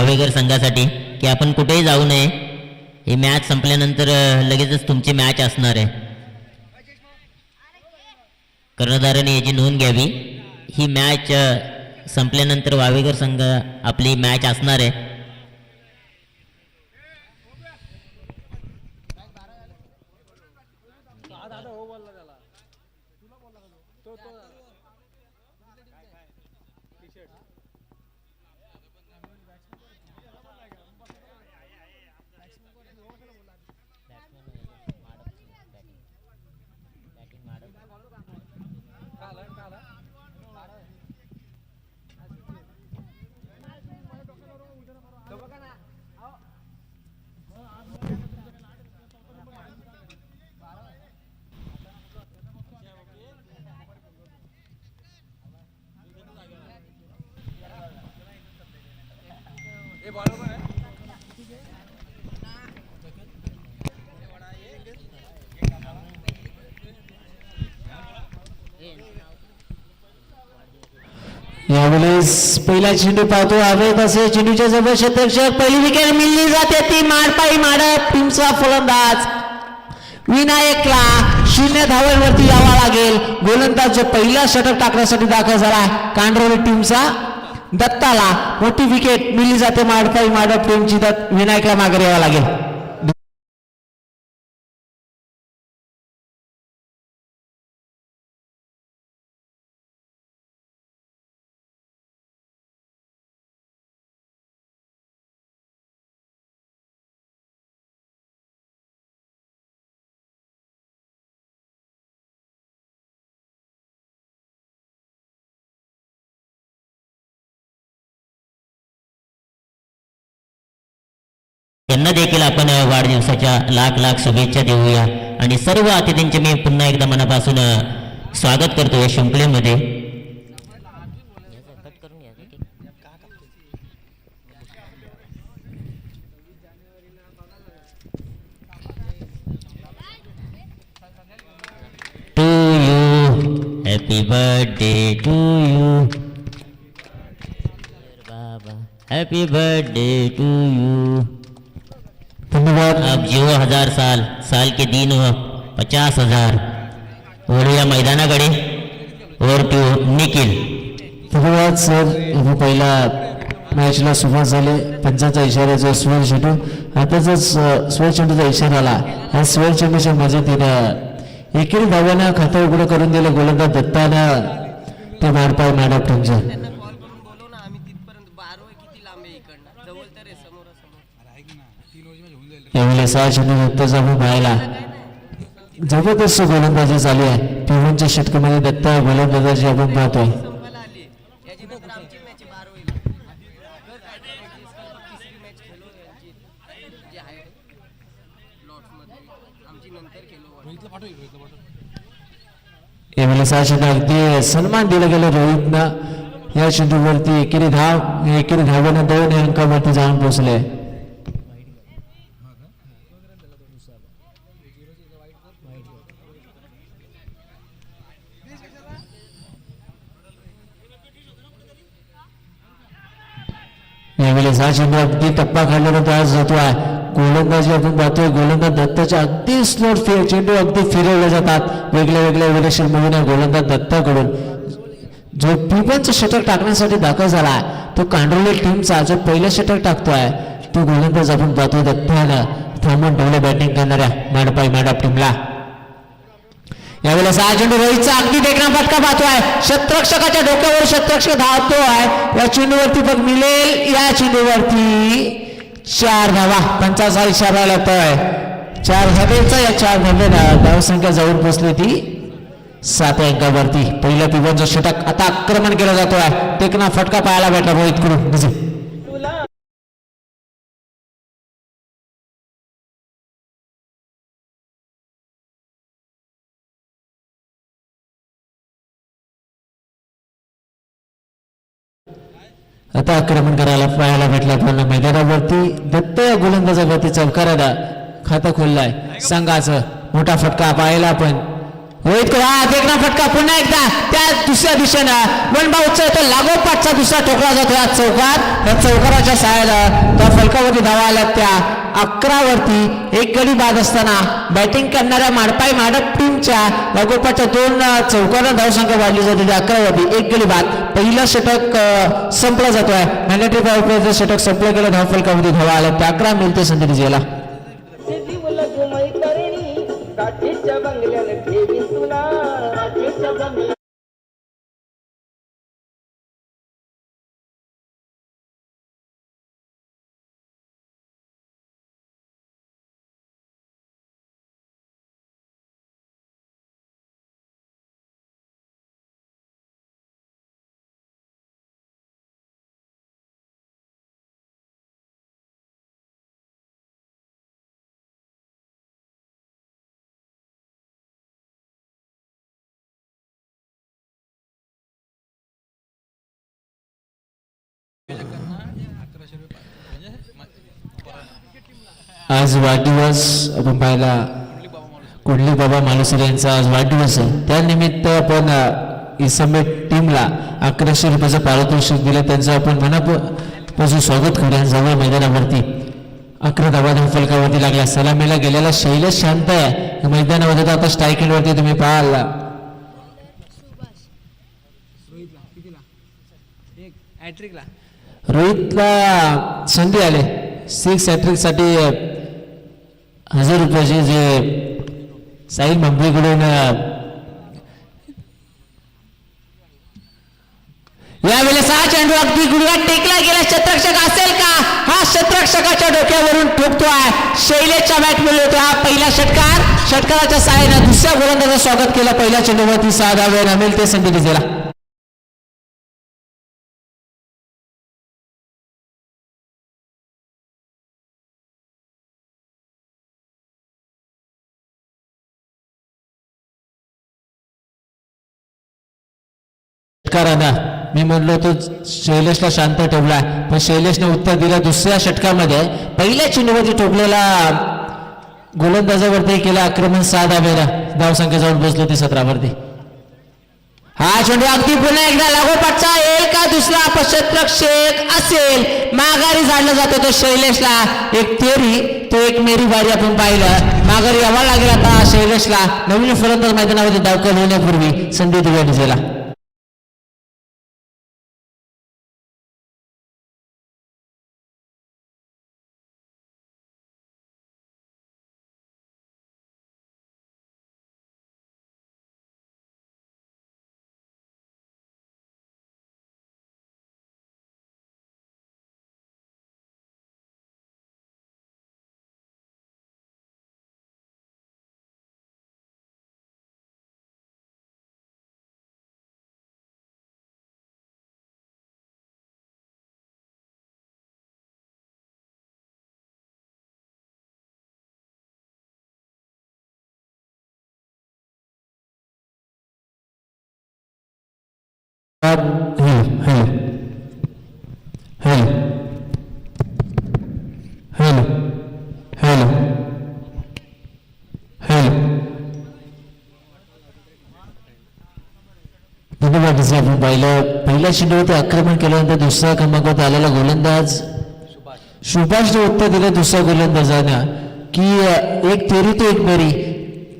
वावेघर संघासाठी की आपण कुठेही जाऊ नये. ही मॅच संपल्यानंतर लगेचच तुमची मॅच असणार आहे. कर्णधाराने याची नोंद घ्यावी. ही मॅच संपल्यानंतर वावेघर संघ आपली मॅच असणार आहे. यावेळेस पहिला चेंडू पाहतो हवे तसे चेंडूच्या जवळ क्षेत्ररक्षक पहिली विकेट मिळली जाते ती माडपाई माडप टीमचा फलंदाज विनायकला 0 धावांवरती यावा लागेल. गोलंदाज जो पहिला षटक टाकण्यासाठी दाखल झाला कांडरोली टीमचा दत्ताला मोठी विकेट मिळली जाते माडपाई माडप टीमची. विनायकला मागे यावा लागेल. त्यांना देखील आपण वाढदिवसाच्या लाख लाख शुभेच्छा देऊया आणि सर्व अतिथींचे मी पुन्हा एकदा मनापासून स्वागत करतो या शृंखलेमध्ये. To you happy birthday to you बाबा हॅपी बर्थडे टू यू. धन्यवाद. अब जिओ 1000 साल साल के दिन हो 50,000. वळूया मैदानाकडे. Over to Nikhil. धन्यवाद सर. इथे पहिला मॅचला सुरुवात झाली. पंचाचा इशाऱ्याचा स्वर चेंडू आताच स्वर चेंडूचा इशारा आला. या स्वर चेंडूच्या मजेत एकेरी धाव्यानं खातं उघडं करून दिलं गोलंदाज दत्तानं ते माडपाई माडप टीमचं. यावेळेस 6 चेंडू दत्ताचा पाहायला जबरदस्त गोलंदाजी चालू आहे. पिवळ्यांच्या षटकामध्ये दत्ता गोलंदाजाची आपण पाहतोय. यावेळेस 6 चेंडू अगदी सन्मान दिला गेला रोहितनं. या चेंडूवरती एकेरी धाव्यानं 2 अंकावरती जाऊन पोहोचले. यावेळेस 6 चेंडू अगदी टप्पा खाल्ल्यानंतर त्रास जातोय. गोलंदाजी आपण पाहतोय गोलंदाज दत्ताच्या अगदी स्लो चेंडू अगदी फिरवले जातात वेगळ्या वेगळ्या विलक्षण मुलींना गोलंदाज दत्ताकडून. जो पिपनचं षटक टाकण्यासाठी दाखल झाला तो कांडोली टीमचा जो पहिलं षटक टाकतोय तो गोलंदाज आपण पाहतोय दत्तानं थांबून ठेवलं बॅटिंग करणाऱ्या माडपाई माडप टीमला. यावेळेस 6 चेंडू रोहितचा अगदी देखणा फटका पाहतोय. क्षेत्ररक्षकाच्या डोक्यावर क्षेत्ररक्षक धावतोय. या चेंडूवरती बघ मिळेल. या चेंडूवरती 4 धावा. पंचाचा इशारा लागतोय. 4 धावेचा या 4 धावेनं धावसंख्या जवळ पोहोचली ती 7 अंकावरती. पहिल्या पिबनचं षटक आता आक्रमण केलं जातोय. देखणा फटका पाहायला भेटला रोहित कडून. आता आक्रमण करायला पाहायला भेटला आपल्याला मैदानावरती. दत्त गोलंदाजावरती चौकाराला खातं खोललाय संघाचं. मोठा फटका पाहायला पण रोहित कुमार एक ना फटका पुन्हा एकदा त्या दुसऱ्या दिशेनं वनभाऊचा तो लागोपाठचा दुसरा ठोकला जातो या चौकात. या चौकाराच्या सहाय्यानं त्या फलकावरती धावा आल्या त्या 11 वरती. एक गडी बाद असताना बॅटिंग करणाऱ्या माडपाई माडप टीमच्या लागोपाठच्या 2 चौकांना धावसंख्या वाढली जाते. 11 वरती 1 गडी बाद. पहिला षटक संपला जातोय. मॅन्डेटरी पॉवर प्लेचं षटक संपलं गेलं. धाव फलकावरती धावा आल्या त्या 11 मिळते संधी विजयाला. काठीच्या बंगल्याने ठेवी तुला काठीच्या बंगल्या आज वाढदिवस आपण पाहिला कुंडली बाबा मालुसरे यांचा आज वाढदिवस आहे. त्यानिमित्त आपण इसमेट टीमला 1100 रुपयाचं पारितोषिक दिलं. त्यांचं आपण मनापासून स्वागत करूया. जवळ मैदानावरती 11 धावा धाव फलकावरती लागल्या. सलामीला गेलेला शैलेश शांत आहे मैदानावरती. तर आता स्ट्राईक एंडवरती तुम्ही पाहाल रोहितला संधी आले 6 हॅट्रिकसाठी 1000 रुपयाचे जे साहिल मंबरीकडून यावेळेस हा चेंडू अगदी गुडघ्यात टेकला गेला. शतरक्षक असेल का? हा शतरक्षकाच्या डोक्यावरून ठोकतोय. शैलेशच्या बॅट मध्ये होतो हा पहिला षटकार. षटकाराच्या सहाय्याने दुसऱ्या गोलंदाजाचं स्वागत केलं. पहिल्या चेंडूवरती 6 धावा मिळते संधी विजेला. मी म्हणलो तो शैलेशला शांत ठेवला पण शैलेशने उत्तर दिलं. दुसऱ्या षटकामध्ये पहिल्या चेंडूवरती ठोकलेला गोलंदाजावरती केला आक्रमण. 6 धावेला धावसंख्या जाऊन बसलो ती 17 वरती. हा चेंडू अगदी पुन्हा एकदा लागोपाठचा येईल का? दुसरा अपशतरक्षक असेल. माघारी झाडलं जातं तो शैलेशला. एक तेरी तो एक मेरी बारी आपण पाहिलं. माघारी यावा लागेल आता शैलेशला. नवीन फलंदाज मैदानावरती दाखल होण्यापूर्वी संधी दिव्या दिसेला. आपण पाहिलं पहिल्या चेंडूवरती आक्रमण केल्यानंतर दुसऱ्या क्रमांकावर आलेला गोलंदाज सुभाषने उत्तर दिलं दुसऱ्या गोलंदाजानं की एक तेरी तो एक मेरी.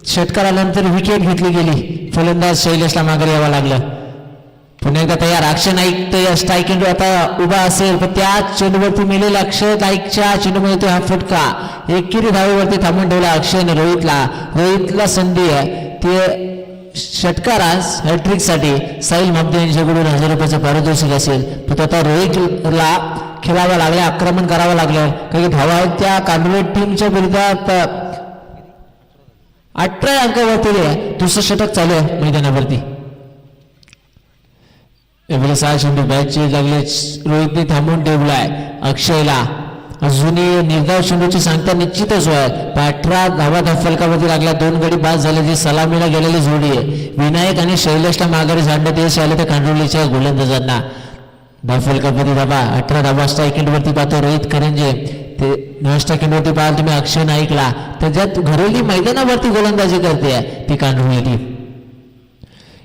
षटकार आल्यानंतर विकेट घेतली गेली. फलंदाज शैलेशला माघारी यावं लागलं. पुन्हा एकदा तयार अक्षय नाईक तर स्ट्राईक एंड आता उभा असेल पण त्या चेंडूवरती मिळेल. अक्षय नाईकच्या चेंडूमध्ये तो हा फटका. एकेरी धावेवरती थांबून ठेवला अक्षयने रोहितला संधी आहे ते षटकारास हॅट्रिकसाठी साहिल मब्दे यांच्याकडून 1000 रुपयाचं पारितोषिक असेल. पण आता रोहितला खेळावं लागलं. आक्रमण करावं लागलं. काही धावा आहेत त्या कांदळे टीमच्या विरोधात 18 अंकावरती दुसरं षटक चालू आहे मैदानावरती. एवढे 6 चेंडू बॅटचे लागले. रोहितने थांबून ठेवलाय अक्षयला. अजूनही निर्धाव चेंडूची सांगता निश्चितच होय. 18 धावा फलकावरती लागल्या. 2 गडी बाद झाले. जी सलामीला गेलेली जोडी आहे. विनायक आणि शैलेशला माघारी झाडण्यात यश आले त्या कांडोलीच्या गोलंदाजांना. धाव फलकावरती धावा 18 धावा. स्ट्राईक एंडवरती पाहतो रोहित करंजे. ते 9 स्ट्राईक एंडवरती पाहाल तुम्ही अक्षय नाईकला. त्याच्यात घरोली मैदानावरती गोलंदाजी करते ती कांडोली टीम.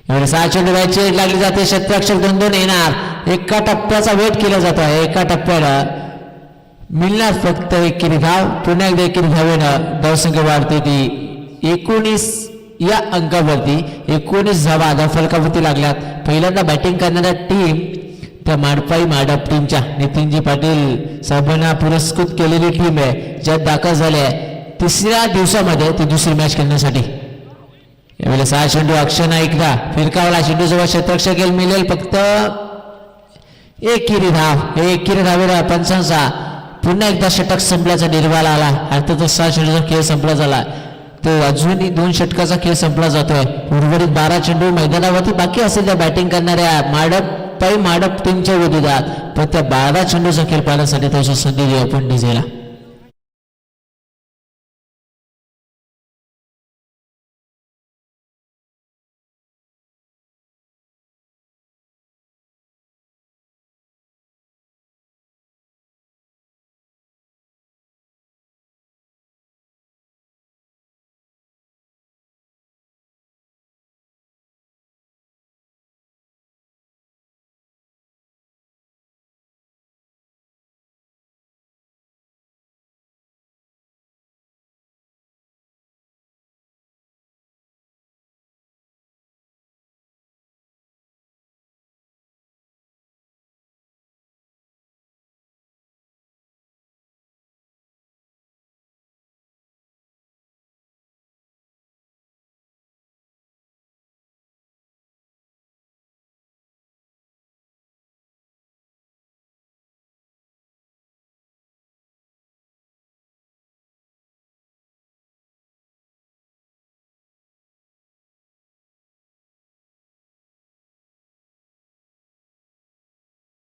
यावेळी 6 चेंडू व्हायची लागली जाते. क्षेत्ररक्षक 2-2 येणार. एका टप्प्याचा वेट केला जातो आहे. एका टप्प्याला मिळणार फक्त एकेरी धाव. पुन्हा एकदा एकेरी धावेनं धावसंख्या वाढते ती 19 या अंकावरती. 19 धावा धावफलकावरती लागल्यात. पहिल्यांदा बॅटिंग करणाऱ्या टीम त्या माडपाई माडप टीमच्या नितीनजी पाटील साहेबांना पुरस्कृत केलेली टीम आहे, ज्यात दाखल झाले आहे 3ऱ्या दिवसामध्ये ती दुसरी मॅच खेळण्यासाठी. यावेळेला 6 चेंडू अक्षय नाईकला फिरकावला. चेंडू जवळ क्षेत्ररक्षक मिळेल फक्त एकेरी धाव. एकेरी धावेला पंचांचा पुन्हा एकदा षटक संपल्याचा निर्वाला आला. अर्थातच 6 चेंडूचा खेळ संपला झाला. तो अजूनही 2 षटकाचा खेळ संपला जातोय. उर्वरित 12 चेंडू मैदानावरती बाकी असेल त्या बॅटिंग करणाऱ्या माडप टीमच्या विरोधात. पण त्या 12 चेंडूचा खेळ पाहण्यासाठी त्याची संधी देऊ आपण डिझेला.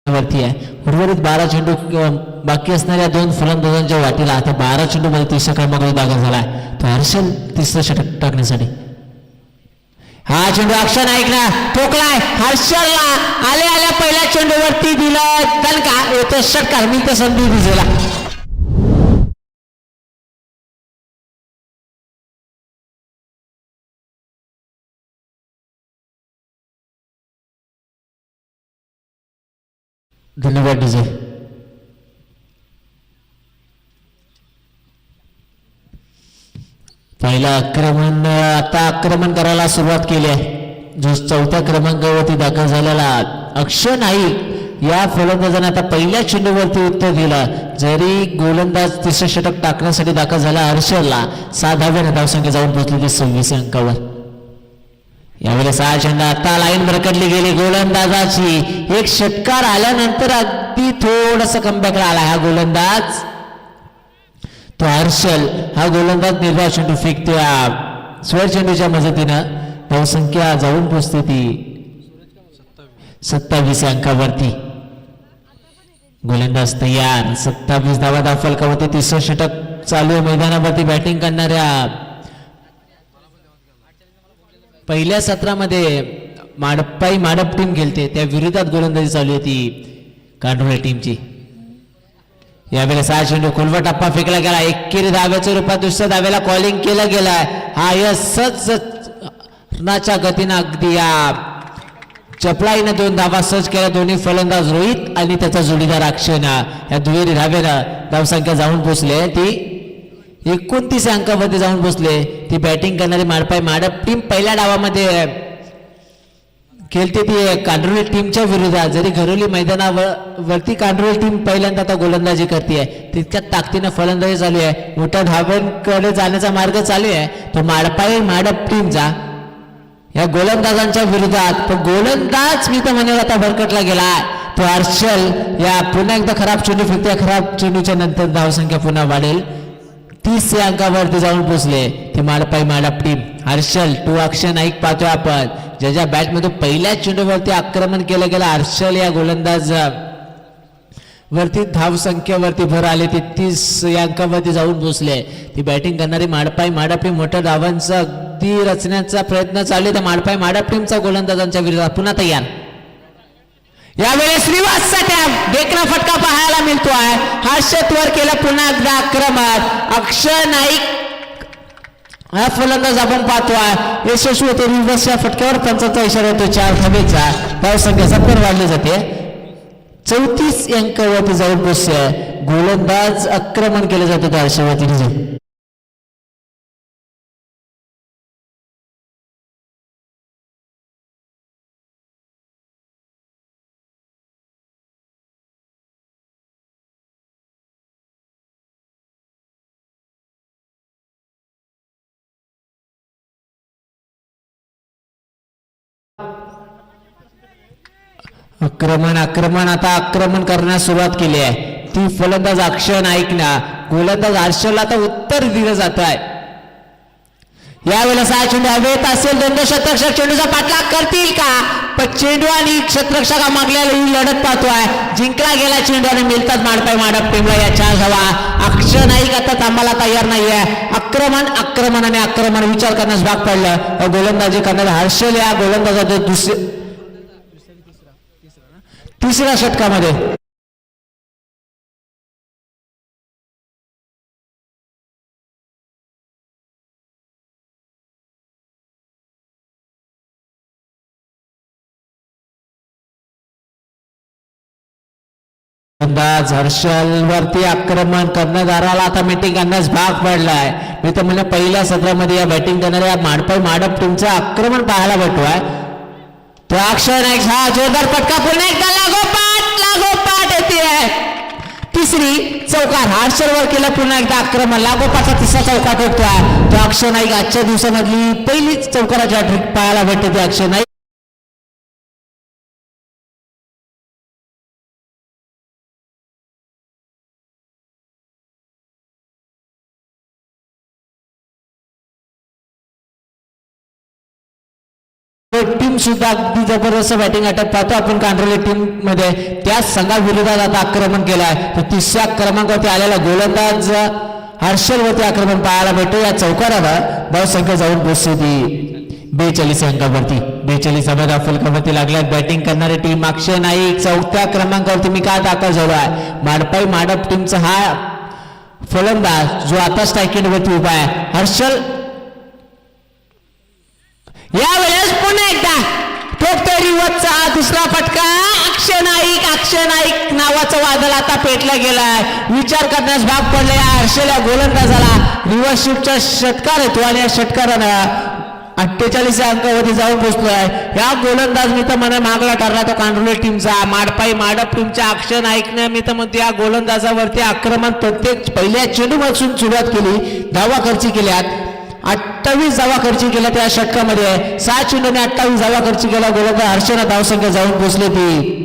वरती आहे. उर्वरित 12 चेंडू बाकी असणाऱ्या 2 फलंदाजांच्या वाटीला आता 12 चेंडू मध्ये 3ऱ्या क्रमांकावर दाखल झालाय. तो हर्षल 3रं षटक टाकण्यासाठी. हा चेंडू अक्षय नाईकला ठोकलाय. हर्षलला आल्या पहिल्या चेंडूवरती दिलं दणका. येतो षटकार. मी तर संधी दिसेला. धन्यवाद डीजे. पहिला आक्रमण करायला सुरुवात केली आहे. जो 4थ्या क्रमांकावरती दाखल झालेला अक्षय नाईक या फलंदाजाने आता पहिल्या चेंडूवरती उत्तर दिलं. जरी गोलंदाज 3रं षटक टाकण्यासाठी दाखल झाला हर्षलला 6 धाव्याने धावसंख्या जाऊन पोहोचलेली 26 अंकावर. यावेळेला 6 चेंडू आता लाईन भरकटली गेली गोलंदाजाची. एक षटकार आल्यानंतर अगदी थोडस कमबॅकला आला हा गोलंदाज. तो हर्षल हा गोलंदाज निर्धाव चेंडू फेकतो. स्वर चेंडूच्या मदतीनं धावसंख्या जाऊन पोचते ती 27 अंकावरती. गोलंदाज तयार. 27 धावा धावफलकावरती 3रं षटक चालू आहे. मैदानावरती बॅटिंग करणाऱ्या पहिल्या सत्रामध्ये माडप टीम खेळते त्या विरोधात गोलंदाजी चालू आहे ती कांडोळे टीमची. यावेळेला 6 चेंडू खोलवा टप्पा फेकला गेला. एकेरी धाव्याच्या रूपात 2ऱ्या धाव्याला कॉलिंग केलं गेलाय. हा सहज गतीनं अगदी या चपलाईनं 2 धावा सहज केल्या. दोन्ही फलंदाज रोहित आणि त्याचा जोडीदार अक्षयना या दुहेरी धावेनं धावसंख्या जाऊन पोचले. ती 29 अंकामध्ये जाऊन पोचले. ती बॅटिंग करणारी माडप टीम पहिल्या डावामध्ये खेळते ती कांडोली टीमच्या विरोधात. जरी घरोली मैदानावरती कांडोली टीम पहिल्यांदा आता गोलंदाजी करते तितक्यात ताकदीनं फलंदाजी चालू आहे. मोठ्या धावांकडे जाण्याचा मार्ग चालू आहे तो माडप टीमचा या गोलंदाजांच्या विरोधात. पण गोलंदाज मी तर म्हणेल आता भरकटला गेला. तो हर्षल या पुन्हा एकदा खराब चेंडू फेकते. खराब चेंडूच्या नंतर धावसंख्या पुन्हा वाढेल. 30 अंकावरती जाऊन पोचले ती माडप टीम. हर्षल टू अक्षय नाईक पाहतोय आपण, ज्याच्या बॅटमध्ये पहिल्या चेंडूवरती आक्रमण केलं गेलं. हर्षल या गोलंदाज वरती धावसंख्येवरती भर आले. ते 30 अंकावरती जाऊन पोचले. ती बॅटिंग करणारी माडप टीम मोठ्या धावांचा अगदी रचण्याचा प्रयत्न चालू आहे. त्या माडप टीमचा गोलंदाजांच्या विरोधात पुन्हा तयार. यावेळेस श्रीवासचा देखना फटका पाहायला मिळतो आहे. हर्षत वर केला पुन्हा एकदा आक्रमण. अक्षय नाईक हा फलंदाज आपण पाहतोय यशस्वी होते रिव्हर्सच्या फटक्यावर पंचाचा इशारा होतो 4 धावेचा. धावसंख्या 70 वाढली जाते. 34 अंकावरती जाऊन पोहोचते. गोलंदाज आक्रमण केलं जातं त्या हर्षवर्ती. आक्रमण आता आक्रमण करण्यास सुरुवात केली आहे. ती फलंदाज अक्षय नाईक ना गोलंदाज हर्षलला आता उत्तर दिलं जात आहे. यावेळेला 6 चेंडू हवेत असेल. दोन शतरक्षक चेंडूचा पाठलाग करतील का? पण चेंडू आणि शतरक्षका मागल्याला ही लढत पाहतोय. जिंकला गेला चेंडू आणि मिळतात माडपाय माडप टीमला या 4 धावा. अक्षय नाईक आता थांबायला तयार नाहीये. आक्रमण आणि आक्रमण विचार करण्यास भाग पडलं. गोलंदाजी करणारा हर्षल या गोलंदाजाच्या तिसऱ्या षटकामध्ये गोलंदाज हर्षल वरती आक्रमण करणाराला आता मीटिंग करण्यास भाग पडलाय. मी तर म्हणजे पहिल्या सत्रामध्ये या बॅटिंग करणाऱ्या माडपाई माडप टीमचं आक्रमण पाहायला भेटतोय. तो अक्षय नाईक हा जोरदार पटका पुन्हा एकदा लागोपाठ येते. तिसरी चौकार हर्षलवर केलं. पुन्हा एकदा आक्रमण लागोपाठचा तिसरा चौकार ठोकतोय. तो अक्षय नाईक आजच्या दिवसामधली पहिलीच चौकाराची हॅट्रिक पाहायला भेटते. अक्षय नाईक टीम सुद्धा अगदी जबरदस्त बॅटिंग अटॅक पाहतो आपण कांड्रोली टीम मध्ये. त्याच संघाविरोधात आता आक्रमण केलाय. तर तिसऱ्या क्रमांकावरती आलेला गोलंदाज हर्षलवरती आक्रमण पाहायला भेटतो. या चौकारावर धावसंख्या जाऊन पोहोचते ती 42 अंकावरती. 42 अंकाच्या फलकावरती लागल्यात बॅटिंग करणारी टीम. अक्षय नाईक 4थ्या क्रमांकावरती मी काय दाखल झालो आहे. माडपाई माडप टीमचा हा फलंदाज जो आता स्ट्रायकिंगवरती उभा आहे हर्षल. यावेळेस पुन्हा एकदा ठोकतोय रिवर्सचा दुसरा फटका. अक्षय नाईक नावाचं वादळ आता पेटला गेलाय. विचार करण्यास भाग पडला या हर्षल्या गोलंदाजाला. रिव्हर्स शिफ्टचा षटकार येतो आणि या षटकारानं 48 अंकावरती जाऊन पोहोचलोय. या गोलंदाज मी तर म्हणा मागला ठरला तो कांडोली टीमचा. माडपाई माडप टीमच्या अक्षय नाईकने मी तर म्हणतो या गोलंदाजावरती आक्रमण प्रत्येक पहिल्या चेंडूपासून सुरुवात केली. धावा खर्ची केल्यात. 28 धावा खर्ची केल्या त्या षटकामध्ये. 6 चेंडूने 28 धावा खर्ची केला गोलंदाज हर्षला. धावसंख्या जाऊन पोहोचली ती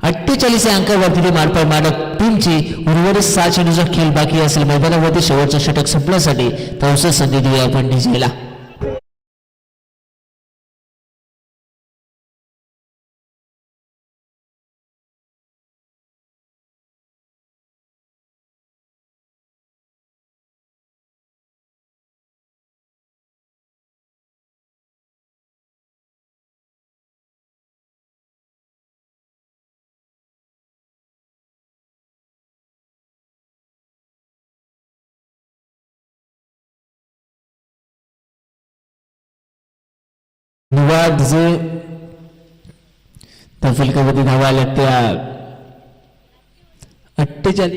48 अंकावरती ती माडपाई माडप टीमची. उर्वरित 6 चेंडूचा खेळ बाकी असेल. मैदानावरती शेवटचं षटक संपण्यासाठी पावसाची संधी देऊया आपण डीजेला. निवाद जे फलकावरती धावा आल्या त्या 48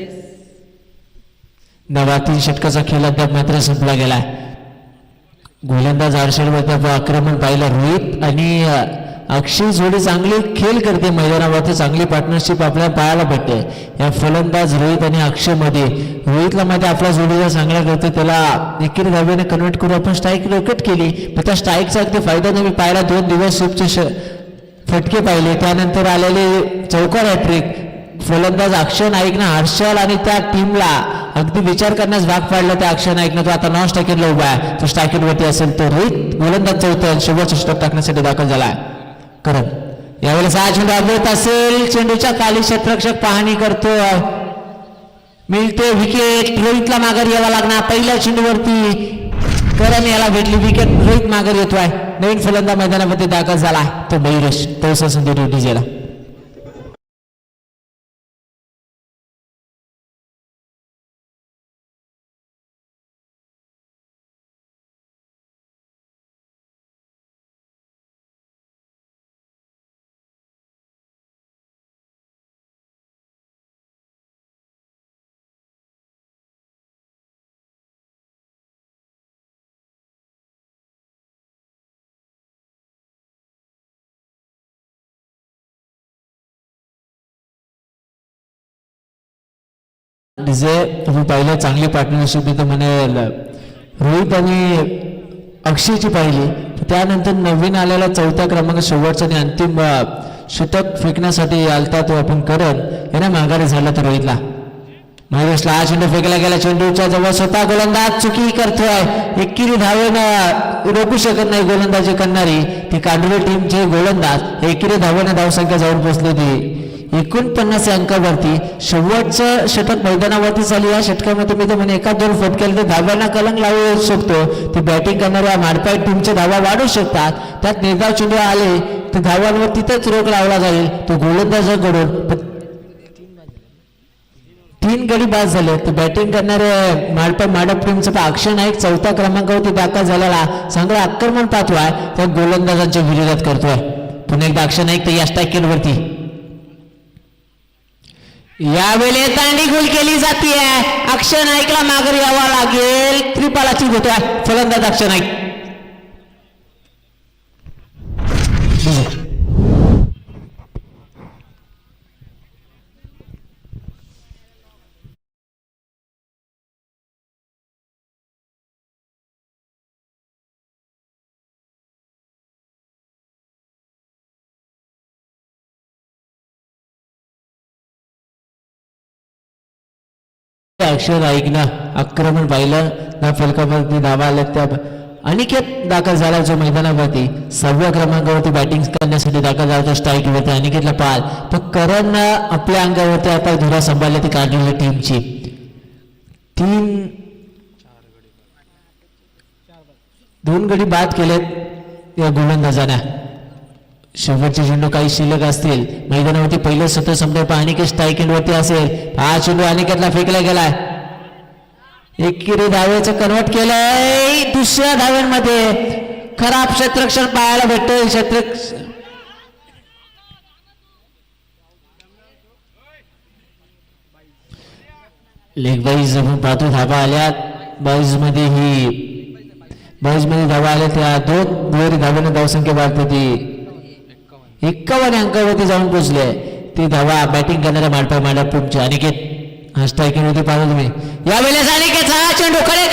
धावा. 3 षटकाचा खेळ अद्याप मात्र संपला गेला. गोलंदाज हर्षलवरती आक्रमण पाहिलं. रोहित आणि अक्षय जोडी चांगली खेळ करते. मैदानावरती चांगली पार्टनरशिप आपल्याला पाहायला भेटते या फलंदाज रोहित आणि अक्षय मध्ये. रोहितला मध्ये आपला जोडीदार चांगला करते. त्याला एकेरी धाव्याने कन्वर्ट करून आपण स्ट्राईक विकेट केली. पण त्या स्ट्राईकचा अगदी फायदा मी पाहिला. 2 दिवस शिफ्टचे फटके पाहिले. त्यानंतर आलेले चौकार हॅट्रिक. फलंदाज अक्षय नाईकनं हर्षल आणि त्या टीमला अगदी विचार करण्यास भाग पाडला. त्या अक्षय नाईकनं तो आता नॉन स्ट्रायकिंगला उभा आहे. तो स्ट्रायकिंगवरती असेल. तो रोहित गोलंदाज चौथ्या शेवटचा षटक टाकण्यासाठी दाखल झाला करण. यावेळेला 6 चेंडू अभित असेल. चेंडूच्या खाली क्षेत्ररक्षक पाहणी करतो. मिळते विकेट. रोहितला माघारी यावा लागणार. पहिल्या चेंडूवरती करण याला भेटली विकेट. रोहित माघारी येतोय. नवीन फलंदाज मैदानामध्ये दाखल झाला तो मयुरेश. तो संधी डीजेला. जे तुम्ही पाहिलं चांगली पार्टनरशिप इथं म्हणेल रोहित आणि अक्षयची पाहिली. त्यानंतर नवीन आलेला चौथ्या क्रमांक शेवटचा आणि अंतिम षटक फेकण्यासाठी आलता तो आपण करण याने माघारी झाला तर रोहितला. महेशला हा चेंडू फेकला गेला. चेंडूच्या जवळ स्वतः गोलंदाज चुकी करतोय. एकेरी धावेनं रोखू शकत नाही गोलंदाजी करणारी ती कांडोली टीमचे गोलंदाज. एकेरी धावेनं धावसंख्या जाऊन पोहोचली ती 49 अंकावरती. शेवटचं षटक मैदानावरती झाली. या षटकामध्ये मी तर म्हणे एका दोन फटकेल तर धाव्यांना कलंक लावू शकतो. ती बॅटिंग करणाऱ्या माडपाई टीमच्या धावा वाढू शकतात. त्यात निर्धाव चेंडू आले तर धावांवर तिथेच रोख लावला जाईल. तो गोलंदाजाकडून 3 गडी बाद झाले. तर बॅटिंग करणारे माडप टीमचा अक्षय नाईक चौथ्या क्रमांकावरती दाखल झालेला चांगलं आक्रमण पाहतोय त्या गोलंदाजांच्या विरोधात करतोय. पुन्हा एकदा अक्षय नाईक तर या स्ट्राईकवरती यावेळी दांडी गोल केली जाते. अक्षय नाईकला माघारी यावं लागेल. त्रिपालाची होतोय फलंदाज अक्षय नाईक. अक्षय नाईकनं आक्रमण पाहिलं. त्या फलकावरती धावा आल्या त्या अनिकेत दाखल झाला जो मैदानावरती 6व्या क्रमांकावरती बॅटिंग करण्यासाठी दाखल झाला. स्ट्राईकवरती अनिकेतला पाल. तर करण आपल्या अंगावरती आता धुरा सांभाळल्या ती काढलेली टीमची 2 गडी बाद केलेत या गोलंदाजांना. शेवटचे चेंडू काही शिल्लक असतील मैदानावरती पहिलं सत्र संपलं. अनिकेत स्ट्राईकवरती असेल. हा चेंडू अनिकेतला फेकला गेलाय. एकेरी धावेचं कन्वर्ट केलंय. दुसऱ्या धाव्यांमध्ये खराब क्षेत्ररक्षण पाहायला भेटतोय. लेग बाईज आपण पाहतो धावा आल्यात. बाईज मध्ये धावा आल्या त्या 2 धाव्यानं धावसंख्या वाढते. ती 51 अंकावरती जाऊन पोहोचले. ती धावा बॅटिंग करणाऱ्या माडप टीमची अनिकेत हा स्ट्रायकिंग होती पाहतो तुम्ही. यावेळेस अनिकेतचा चेंडू कडे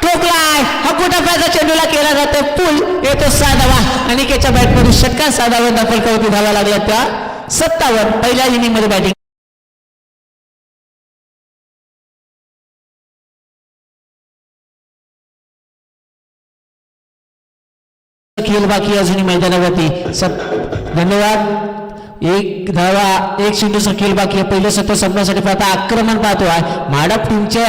ठोकलाय. हकुटाप्याचा चेंडूला केला जातो पूल. येतो 6 धावा. अनिकेतच्या बॅटमधून षटकार 6 धावा फलकावरती धावा लागल्या त्या 57 पहिल्या इनिंग मध्ये बॅटिंग. खेळ बाकी अजूनही मैदानावरती. धन्यवाद. 1 धावा 1 चेंडूचा खेळ बाकी आहे. पहिलं सत्र संपण्यासाठी पाहता आक्रमण पाहतोय माडप टीमच्या.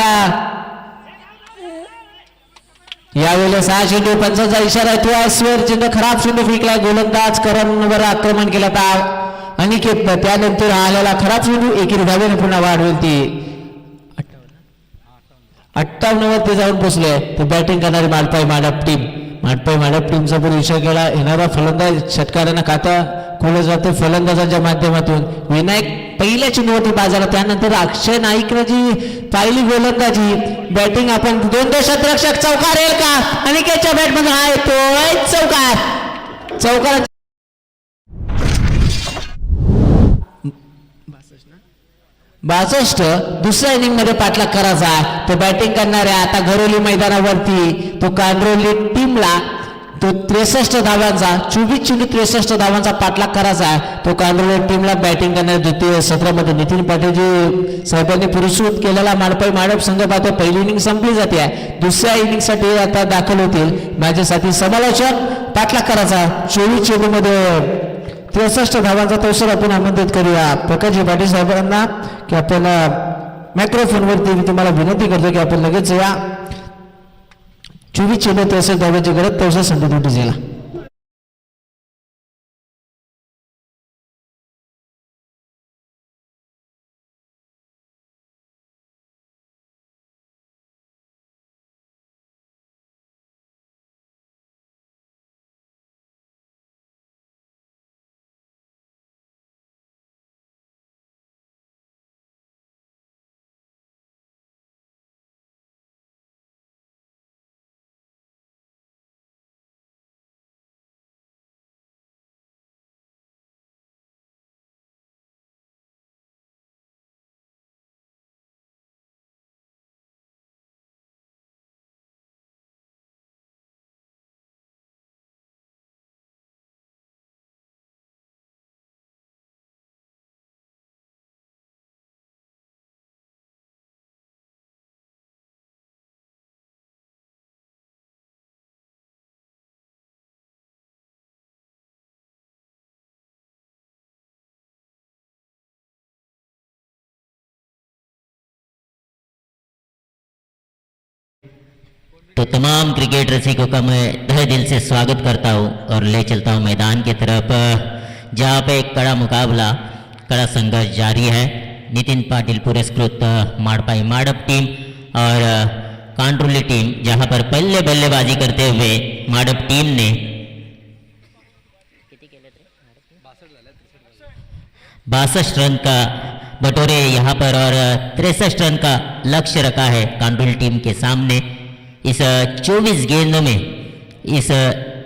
यावेळेस 6 चेंडू 5चा इशारा येतोय. स्वर चेंडू खराब चेंडू फेकलाय. गोलंदाज करणवर आक्रमण केला होता अनिकेत. त्यानंतर आलेला खराब चेंडू एकेरी धावेने पुन्हा वाढवेल. ती 58 वरती जाऊन पोहोचले. तर बॅटिंग करणारी माडप टीमचा पण विचार केला. येणारा फलंदाज षटकारांना खाता खोलं जाते फलंदाजांच्या माध्यमातून. विनायक पहिल्या चेंडूवरती बाजारात. त्यानंतर अक्षय नाईकनं जी पहिली गोलंदाजी बॅटिंग आपण 2 क्षेत्ररक्षक चौकार येईल का? अनिकेतच्या बॅटमधून हा येतोय चौकार 62. दुसऱ्या इनिंग मध्ये पाठलाग करायचा. तो बॅटिंग करणाऱ्या आता घरोली मैदानावरती तो कांद्रोली टीमला तो 63 धावांचा 24 चेंडू 63 धावांचा पाठलाग करायचा. तो कांद्रोली टीमला बॅटिंग करणाऱ्या द्वितीय सत्रामध्ये नितीन पाटील साहेबांनी पुरस्कृत केलेला माडप संघ पाहतो. पहिली इनिंग संपली जाते. दुसऱ्या इनिंग साठी आता दाखल होतील माझे साथी समालोचक. पाठलाग करायचा 24 चेंडू मध्ये 63 धावांचा तवसर आपण आमंत्रित करूया प्रकाशजी पाटील साहेबांना की आपण मायक्रोफोनवरती मी तुम्हाला विनंती करतो की आपण लगेच या 24 चेंडू 63 धावांची गरज तवसर संधी दिला. तो तमाम क्रिकेट रसिकों का मैं तहे दिल से स्वागत करता हूँ और ले चलता हूँ मैदान की तरफ, जहाँ पे एक कड़ा मुकाबला, कड़ा संघर्ष जारी है। नितिन पाटिल पुरस्कृत माड़पाई माड़प टीम और कांट्रोली टीम, जहाँ पर पहले बल्लेबाजी करते हुए माड़प टीम ने 62 रन का बटोरे यहाँ पर और 63 रन का लक्ष्य रखा है कांट्रोली टीम के सामने। इस 24 गेंदों में इस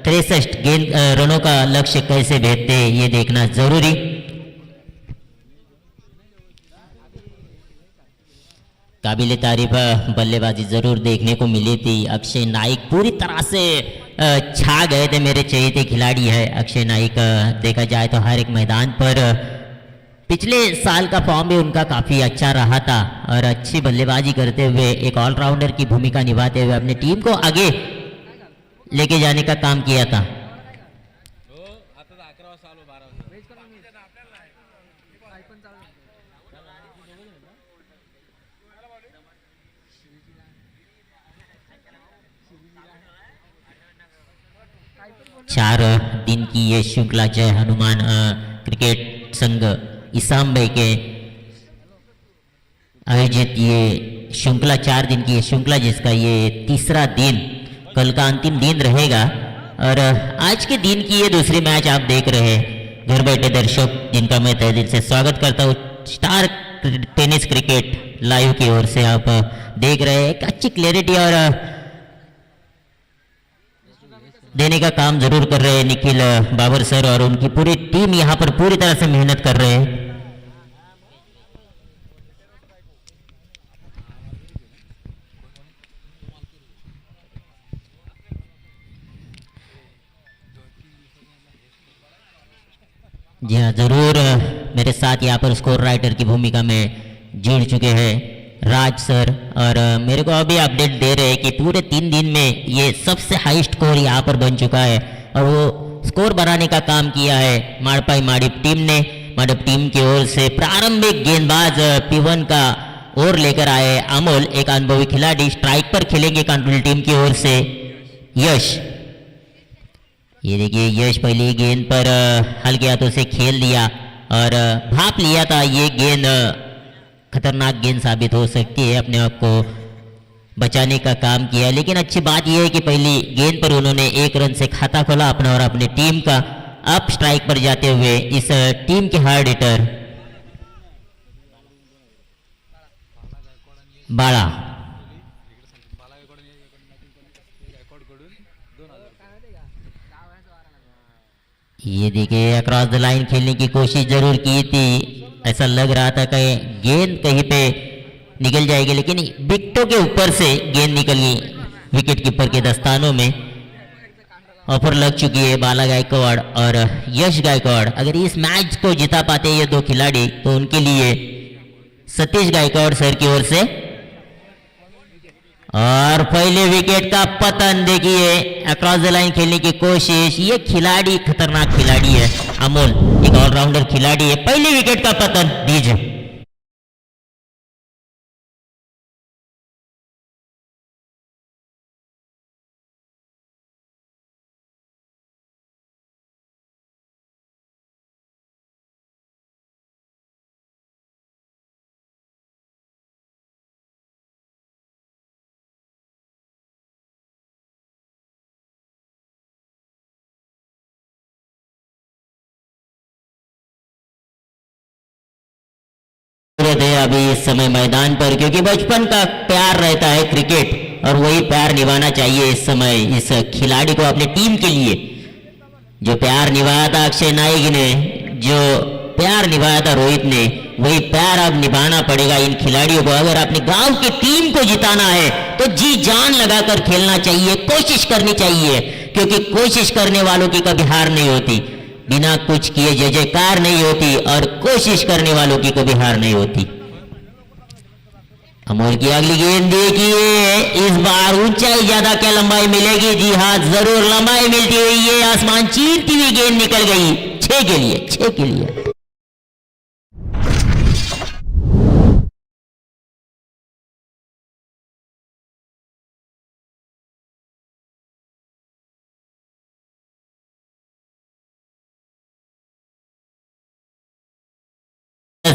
63 रनों का लक्ष्य कैसे भेदते हैं ये देखना जरूरी। काबिल तारीफ बल्लेबाजी जरूर देखने को मिली थी। अक्षय नाइक पूरी तरह से छा गए थे, मेरे चहेते खिलाड़ी है अक्षय नाइक। देखा जाए तो हर एक मैदान पर पिछले साल का फॉर्म भी उनका काफ़ी अच्छा रहा था और अच्छी बल्लेबाजी करते हुए एक ऑलराउंडर की भूमिका निभाते हुए अपनी टीम को आगे लेके जाने का काम किया था। चार दिन की ये श्रृंखला जय हनुमान क्रिकेट संघ इसाम भाई के आयोजित ये श्रृंखला, 4 दिन की ये श्रृंखला जिसका ये तीसरा दिन, कल का अंतिम दिन रहेगा और आज के दिन की ये दूसरी मैच आप देख रहे हैं घर बैठे दर्शक, जिनका मैं तहे दिल से स्वागत करता हूँ। स्टार टेनिस क्रिकेट लाइव की ओर से आप देख रहे हैं। एक अच्छी क्लैरिटी और देने का काम जरूर कर रहे हैं निखिल बाबर सर और उनकी पूरी टीम यहाँ पर पूरी तरह से मेहनत कर रहे हैं। जी हाँ, जरूर मेरे साथ यहाँ पर स्कोर राइटर की भूमिका में जुड़ चुके हैं राज सर और मेरे को अभी अपडेट दे रहे हैं कि पूरे 3 दिन में ये सबसे हाई स्कोर यहाँ पर बन चुका है और वो स्कोर बनाने का काम किया है माड़पाई माड़िप टीम ने। माड़िप टीम की ओर से प्रारंभिक गेंदबाज P1 का ओर लेकर आए अमोल, एक अनुभवी खिलाड़ी। स्ट्राइक पर खेलेंगे कंट्रोल टीम की ओर से यश। ये देखिए यश पहली गेंद पर हल्के हाथों से खेल दिया और भाप लिया था। ये गेंद खतरनाक गेंद साबित हो सकती है, अपने आप को बचाने का काम किया। लेकिन अच्छी बात यह है कि पहली गेंद पर उन्होंने 1 रन से खाता खोला अपना और अपनी टीम का। अब स्ट्राइक पर जाते हुए इस टीम के हार्ड हिटर बाड़ा, ये देखिए अक्रॉस द लाइन खेलने की कोशिश जरूर की थी। ऐसा लग रहा था कि गेंद कहीं पे निकल जाएगी, लेकिन विकेटों के ऊपर से गेंद निकल गई विकेट कीपर के दस्तानों में। ऑफर लग चुकी है बाला गायकवाड़ और यश गायकवाड़। अगर इस मैच को जिता पाते ये 2 खिलाड़ी तो उनके लिए सतीश गायकवाड़ सर की ओर से और पहले विकेट का पतन। देखिए अक्रॉस द लाइन खेलने की कोशिश, ये खिलाड़ी खतरनाक खिलाड़ी है अमोल, एक ऑलराउंडर खिलाड़ी है। पहले विकेट का पतन दीजिए। है अभी इस समय मैदान पर, क्योंकि बचपन का प्यार रहता है क्रिकेट और वही प्यार निभाना चाहिए इस समय इस खिलाड़ी को अपनी टीम के लिए। जो प्यार निभाया था अक्षय नाइक ने, जो प्यार निभाया था रोहित ने, वही प्यार अब निभाना पड़ेगा इन खिलाड़ियों को। अगर अपने गांव की टीम को जिताना है तो जी जान लगाकर खेलना चाहिए, कोशिश करनी चाहिए, क्योंकि कोशिश करने वालों की कभी हार नहीं होती। बिना कुछ किए जय जयकार नहीं होती और कोशिश करने वालों की कभी हार नहीं होती। अमोल की अगली गेंद देखिए, इस बार ऊंचाई ज्यादा क्या लंबाई मिलेगी? जी हाँ, जरूर लंबाई मिलती हुई ये आसमान चीरती हुई गेंद निकल गई 6 के लिए, 6 के लिए।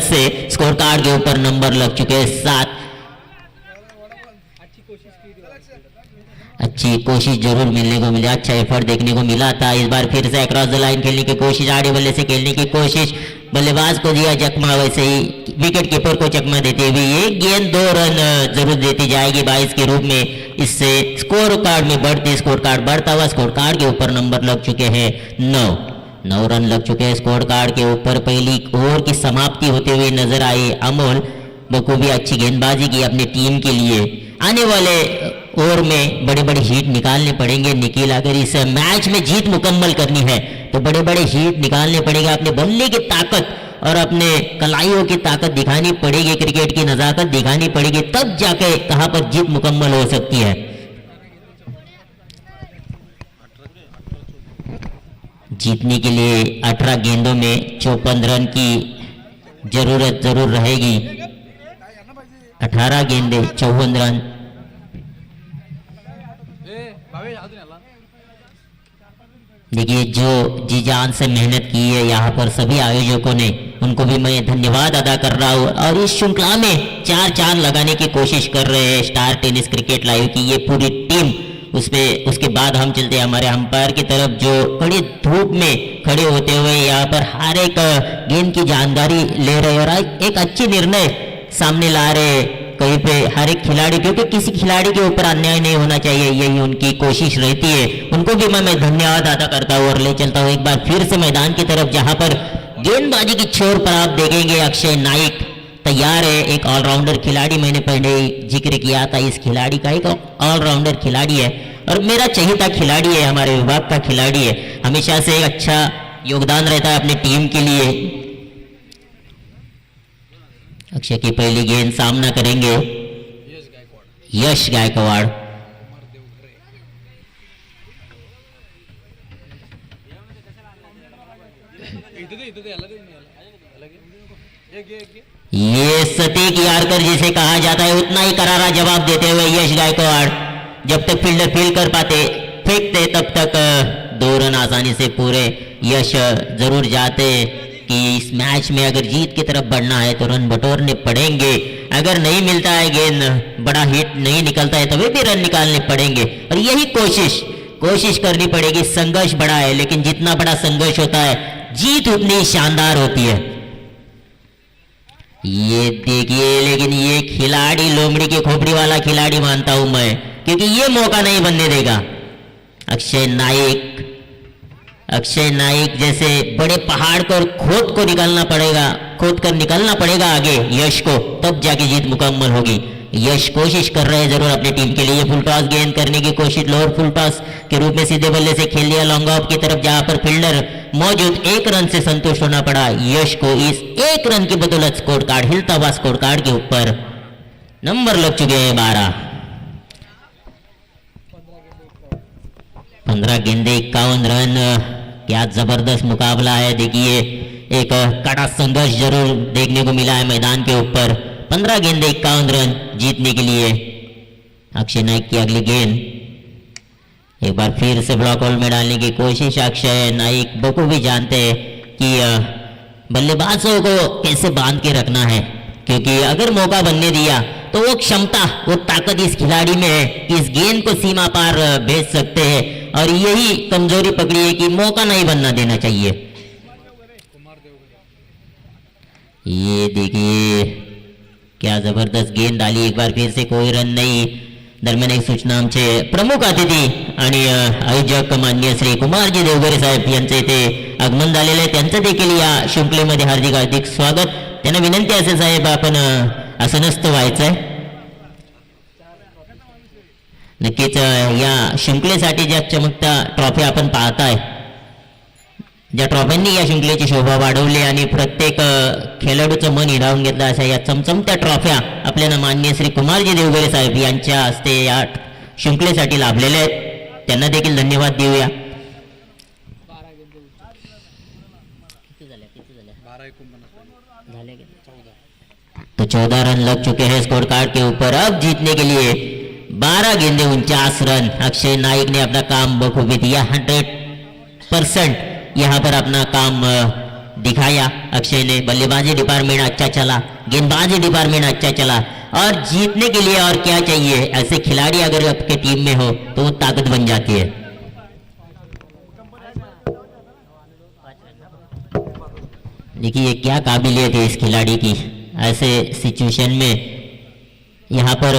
से स्कोर कार्ड के ऊपर नंबर लग चुके हैं 7। अच्छी कोशिश जरूर मिलने को मिली, अच्छा एफर्ट देखने को मिला था। इस बार फिर से अक्रॉस द लाइन खेलने की कोशिश, आड़े बल्ले से खेलने की कोशिश, बल्लेबाज को दिया चकमा, वैसे ही विकेट कीपर को चकमा देते हुए ये गेंद 2 रन जरूर देती जाएगी 22 के रूप में। इससे स्कोर कार्ड में स्कोर कार्ड बढ़ता हुआ स्कोर कार्ड के ऊपर नंबर लग चुके हैं 9 रन लग चुके हैं स्कोर कार्ड के ऊपर। पहली ओवर की समाप्ति होते हुए नजर आई। अमोल बखूबी अच्छी गेंदबाजी की अपनी टीम के लिए। आने वाले ओवर में बड़े बड़े हिट निकालने पड़ेंगे निखिल, अगर इस मैच में जीत मुकम्मल करनी है तो बड़े बड़े हिट निकालने पड़ेंगे। अपने बल्ले की ताकत और अपने कलाइयों की ताकत दिखानी पड़ेगी, क्रिकेट की नजाकत दिखानी पड़ेगी, तब जाके कहां पर जीत मुकम्मल हो सकती है। जीतने के लिए 18 गेंदों में 54 रन की जरूरत जरूर रहेगी। 18 गेंदे 54 रन। देखिए जो जी जान से मेहनत की है यहाँ पर सभी आयोजकों ने, उनको भी मैं धन्यवाद अदा कर रहा हूँ। और इस श्रृंखला में 4 लगाने की कोशिश कर रहे हैं स्टार टेनिस क्रिकेट लाइव की ये पूरी टीम। उसके बाद हम चलते हैं हमारे अंपायर की तरफ, जो कड़ी धूप में खड़े होते हुए यहाँ पर हर एक गेंद की जानकारी ले रहे और एक अच्छी निर्णय सामने ला रहे कहीं पे हर एक खिलाड़ी, क्योंकि किसी खिलाड़ी के ऊपर अन्याय नहीं होना चाहिए, यही उनकी कोशिश रहती है। उनको भी मैं धन्यवाद अदा करता हूँ और ले चलता हूँ एक बार फिर से मैदान की तरफ, जहां पर गेंदबाजी की छोर पर आप देखेंगे अक्षय नाइक तैयार है। एक ऑलराउंडर खिलाड़ी, मैंने पहले जिक्र किया था इस खिलाड़ी का, एक ऑलराउंडर खिलाड़ी है और मेरा चहेता खिलाड़ी है, हमारे विभाग का खिलाड़ी है। हमेशा से एक अच्छा योगदान रहता है अपनी टीम के लिए। अक्षय की पहली गेंद सामना करेंगे यश गायकवाड़। ये सटीक यार्कर जिसे कहा जाता है, उतना ही करारा जवाब देते हुए यश गायकवाड़ जब तक फील्डर फील कर पाते फेंकते तब तक 2 रन आसानी से पूरे। यश जरूर जाते कि इस मैच में अगर जीत की तरफ बढ़ना है तो रन बटोरने पड़ेंगे। अगर नहीं मिलता है गेंद, बड़ा हिट नहीं निकलता है, तभी भी रन निकालने पड़ेंगे और यही कोशिश करनी पड़ेगी। संघर्ष बड़ा है, लेकिन जितना बड़ा संघर्ष होता है जीत उतनी शानदार होती है। ये देखिए, लेकिन ये खिलाड़ी लोमड़ी की खोपड़ी वाला खिलाड़ी मानता हूं मैं, क्योंकि ये मौका नहीं बनने देगा। अक्षय नाइक जैसे बड़े पहाड़ को खोद कर निकलना पड़ेगा आगे यश को, तब जाके जीत मुकम्मल होगी। यश कोशिश कर रहे हैं जरूर अपनी टीम के लिए। फुल टॉस गेंद करने की कोशिश, लोअर फुल टॉस के रूप में सीधे बल्ले से खेल दिया लॉन्ग ऑफ की तरफ, जहां पर फील्डर मौजूद 1 रन से संतुष्ट होना पड़ा यश को। इस 1 रन की बदौलत स्कोर कार्ड हिलता हुआ स्कोर कार्ड के ऊपर नंबर लग चुके हैं 12। 15 गेंदे 51 रन। क्या जबरदस्त मुकाबला है। देखिए एक कड़ा संघर्ष जरूर देखने को मिला है मैदान के ऊपर। 15 गेंदे 51 रन जीतने के लिए। अक्षय नाइक की अगली गेंद एक बार फिर से ब्लॉक होल में डालने की कोशिश। अक्षय नाइक बखूबी जानते हैं कि बल्लेबाजों को कैसे बांध के रखना है, क्योंकि अगर मौका बनने दिया तो वो क्षमता, वो ताकत इस खिलाड़ी में है कि इस गेंद को सीमा पार भेज सकते हैं, और यही कमजोरी पकड़ी है कि मौका नहीं बनना देना चाहिए। ये देखिए क्या जबरदस्त गेंद डाली, एक बार फिर से कोई रन नहीं। दरम्यान एक सूचना आमचे प्रमुख अतिथी आणि आयोजक माननीय श्री कुमारजी देवगरे साहेब यांचे इथे आगमन झालेले आहे, त्यांचं देखील या शृंखलेमध्ये हार्दिक हार्दिक स्वागत। त्यांना विनंती असेल साहेब आपण आसनस्थ व्हायचंय। नक्कीच या शृंखलेसाठी ज्या चमकत्या ट्रॉफी आपण पाहताय, ज्या ट्रॉफींनी या शृंखलेची शोभा वाढवली आणि प्रत्येक खेळाडूचं मन हिरावून घेतलं, अशा या चमचमत्या ट्रॉफ्या आपल्याला माननीय श्री कुमारजी देवगरे साहेब यांच्या हस्ते या शृंखलेसाठी लाभलेल्या आहेत। त्यांना देखील धन्यवाद देऊया। तो 14 रन लग चुके हैं स्कोर कार्ड के ऊपर। अब जीतने के लिए 12 गेंदे 49 रन। अक्षय नाइक ने अपना काम बखूबी दिया, 100% यहाँ पर अपना काम दिखाया अक्षय ने। बल्लेबाजी डिपार्टमेंट अच्छा चला, गेंदबाजी डिपार्टमेंट अच्छा चला, और जीतने के लिए और क्या चाहिए? ऐसे खिलाड़ी अगर आपके टीम में हो तो वो ताकत बन जाती है। देखिए क्या काबिलियत है इस खिलाड़ी की, ऐसे सिचुएशन में यहाँ पर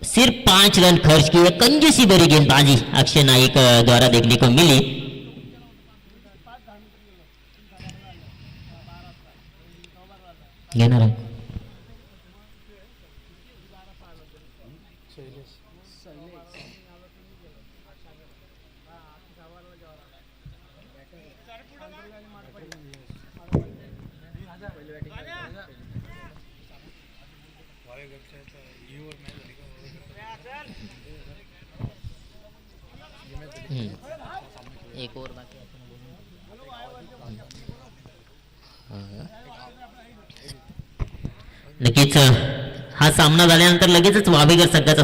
सिर्फ 5 रन खर्च किए। कंजूसी भरी गेंदबाजी अक्षय नाइक द्वारा देखने को मिली। घेणार आहे. एक और बाकी आहे. नक्कीच हा सामना झाल्यानंतर लगेचच वावेकर संघाचा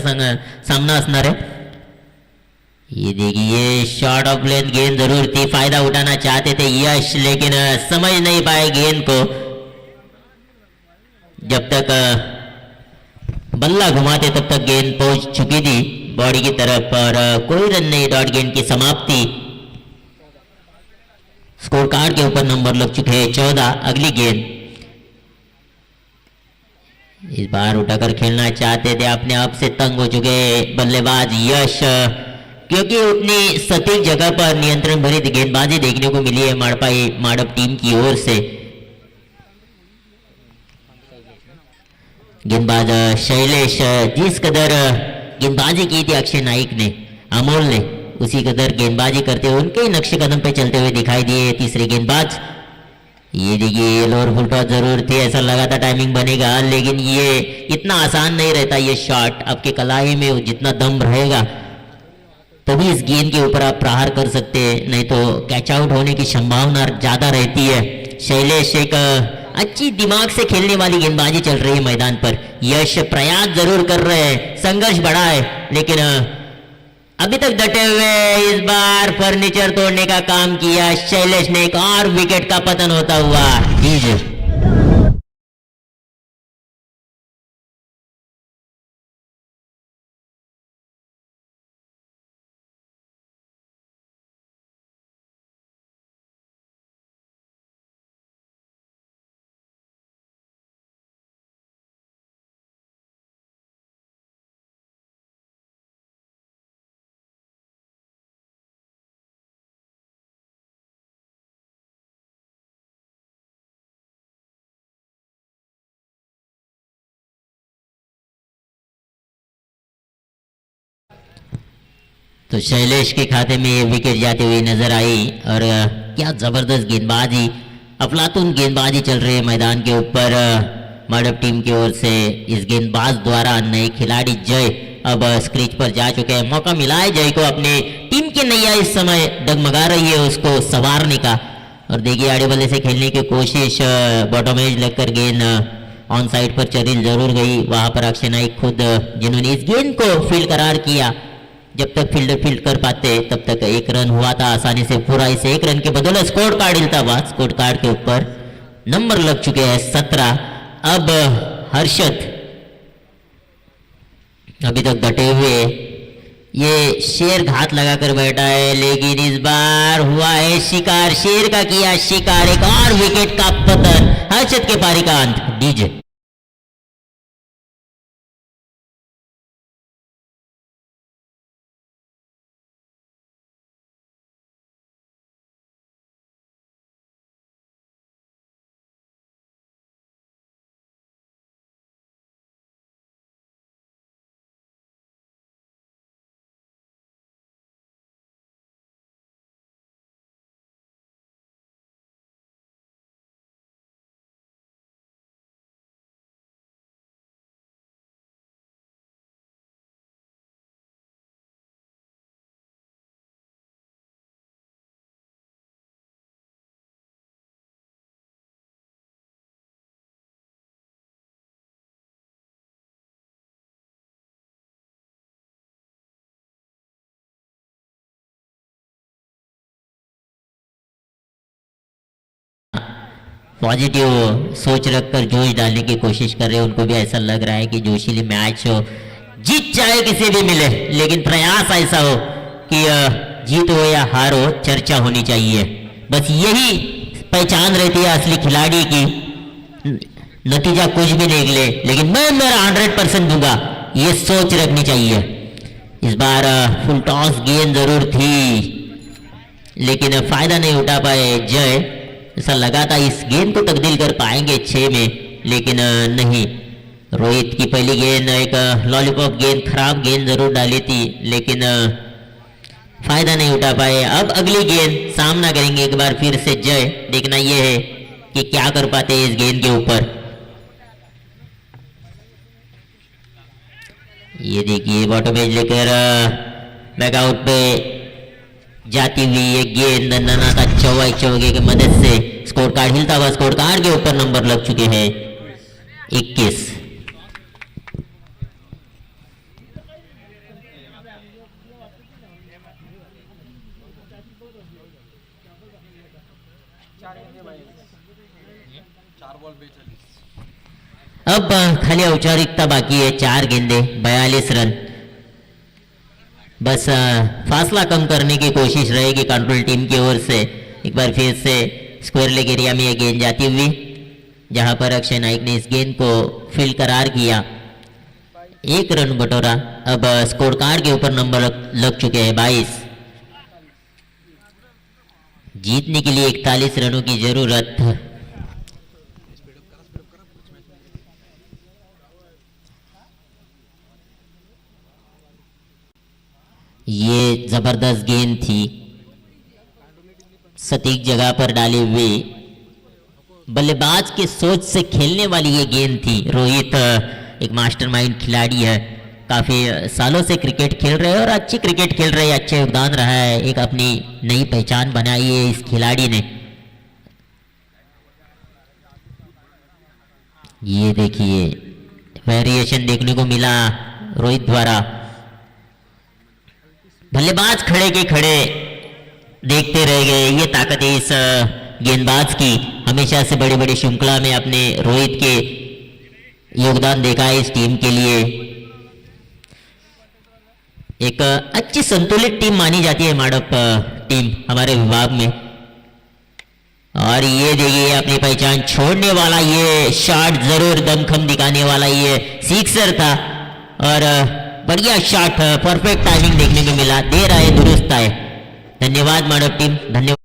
सामना असणार है। ये देखिए शॉर्ट ऑफ लेंथ गेंद जरूर थी, फायदा उठाना चाहते थे यश, लेकिन समझ नहीं पाए गेंद को। जब तक बल्ला घुमाते तब तक गेंद पहुंच चुकी थी बॉडी की तरफ, और कोई रन नहीं, डॉट गेंद की समाप्ति। स्कोर कार्ड के ऊपर नंबर लग चुके हैं 14। अगली गेंद इस बार उठाकर खेलना चाहते थे, अपने आप से तंग हो चुके बल्लेबाज यश, क्योंकि उतनी सटीक जगह पर नियंत्रण भरी गेंदबाजी देखने को मिली है माड़प टीम की ओर से। गेंदबाज शैलेश, जिस कदर गेंदबाजी की थी अक्षय नाइक ने, अमोल ने, उसी कदर गेंदबाजी करते हुए उनके ही नक्शे कदम पे चलते हुए दिखाई दिए तीसरे गेंदबाज। ये देखिए लोअर फुल टॉस जरूर थे, ऐसा लगा था टाइमिंग बनेगा, लेकिन ये इतना आसान नहीं रहता ये शॉट। आपके कलाई में जितना दम रहेगा तभी इस गेंद के ऊपर आप प्रहार कर सकते हैं, नहीं तो कैच आउट होने की संभावना ज्यादा रहती है। शैलेश एक अच्छी दिमाग से खेलने वाली गेंदबाजी चल रही है मैदान पर। यश प्रयास जरूर कर रहे हैं, संघर्ष बढ़ा है, लेकिन अभी तक डटे हुए। इस बार फर्नीचर तोड़ने का काम किया शैलेश ने, एक और विकेट का पतन होता हुआ। तो शैलेश के खाते में ये विकेट जाते हुए नजर आई, और क्या जबरदस्त गेंदबाजी, अफलातून गेंदबाजी चल रही है मैदान के ऊपर माड़प टीम की ओर से। इस गेंदबाज द्वारा नए खिलाड़ी जय अब स्क्रीज पर जा चुके हैं। मौका मिला है जय को, अपने टीम की नैया इस समय डगमगा रही है उसको संवारने का। और देखिए आड़े बल्ले से खेलने की कोशिश, बॉटम एज लगकर गेंद ऑन साइड पर चली जरूर गई। वहां पर अक्षय नाइक खुद जिन्होंने इस गेंद को फील्ड करार किया, जब तक फील्डर फील्ड कर पाते तब तक 1 रन हुआ था आसानी से पूरा। इस 1 रन के बदौलत स्कोर कार्ड हिलता हुआ, स्कोर कार्ड के ऊपर नंबर लग चुके हैं 17। अब हर्षद अभी तक डटे हुए, ये शेर घात लगाकर बैठा है, लेकिन इस बार हुआ है शिकार, शेर का किया शिकार, एक और विकेट का पतन। हर्षद के पारी का अंत। डीजे पॉजिटिव सोच रखकर जोश डालने की कोशिश कर रहे हैं। उनको भी ऐसा लग रहा है कि जोशीली मैच हो, जीत चाहे किसी भी मिले, लेकिन प्रयास ऐसा हो कि जीत हो या हार हो, चर्चा होनी चाहिए। बस यही पहचान रहती है असली खिलाड़ी की। नतीजा कुछ भी निकले, लेकिन मैं मेरा 100% दूंगा, ये सोच रखनी चाहिए। इस बार फुल टॉस गेंद जरूर थी, लेकिन फायदा नहीं उठा पाए जय। ऐसा लगा था इस गेंद को तब्दील कर पाएंगे 6 में, लेकिन नहीं। रोहित की पहली गेंद एक लॉलीपॉप गेंद, खराब गेंद जरूर डाली थी, लेकिन फायदा नहीं उठा पाए। अब अगली गेंद सामना करेंगे एक बार फिर से जय। देखना यह है कि क्या कर पाते हैं इस गेंद के ऊपर। ये देखिए बॉटम एज लेकर बैकआउट पे जाती हुई ये गेंद नन्ना का चौके की मदद से स्कोर कार्ड हिलता हुआ स्कोर कार्ड के ऊपर नंबर लग चुके हैं 21। अब खाली औपचारिकता बाकी है, 4 गेंदे 42 रन। बस फासला कम करने की कोशिश रहेगी कंट्रोल टीम की ओर से। एक बार फिर से स्क्वायर लेग एरिया में ये गेंद जाती हुई, जहां पर अक्षय नाइक ने इस गेंद को फील्ड करार किया। 1 रन बटोरा। अब स्कोर कार्ड के ऊपर नंबर लग चुके हैं 22। जीतने के लिए 41 रनों की जरूरत। ये जबरदस्त गेंद थी, सटीक जगह पर डाली हुई, बल्लेबाज के सोच से खेलने वाली ये गेंद थी। रोहित एक मास्टरमाइंड खिलाड़ी है, काफी सालों से क्रिकेट खेल रहे हैं और अच्छी क्रिकेट खेल रहे हैं, अच्छा योगदान रहा है, एक अपनी नई पहचान बनाई है इस खिलाड़ी ने। ये देखिए वेरिएशन देखने को मिला रोहित द्वारा। बल्लेबाज खड़े के खड़े देखते रह गए। ये ताकत है इस गेंदबाज की। हमेशा से बड़ी बड़ी श्रृंखला में अपने रोहित के योगदान देखा है इस टीम के लिए। एक अच्छी संतुलित टीम मानी जाती है माडप टीम हमारे विभाग में। और ये देखिए अपनी पहचान छोड़ने वाला ये शॉट, जरूर दमखम दिखाने वाला ये सिक्सर था और बढ़िया शॉट, परफेक्ट टाइमिंग देखने को मिला। दे रहा है, दुरुस्त है। धन्यवाद माडप टीम, धन्यवाद।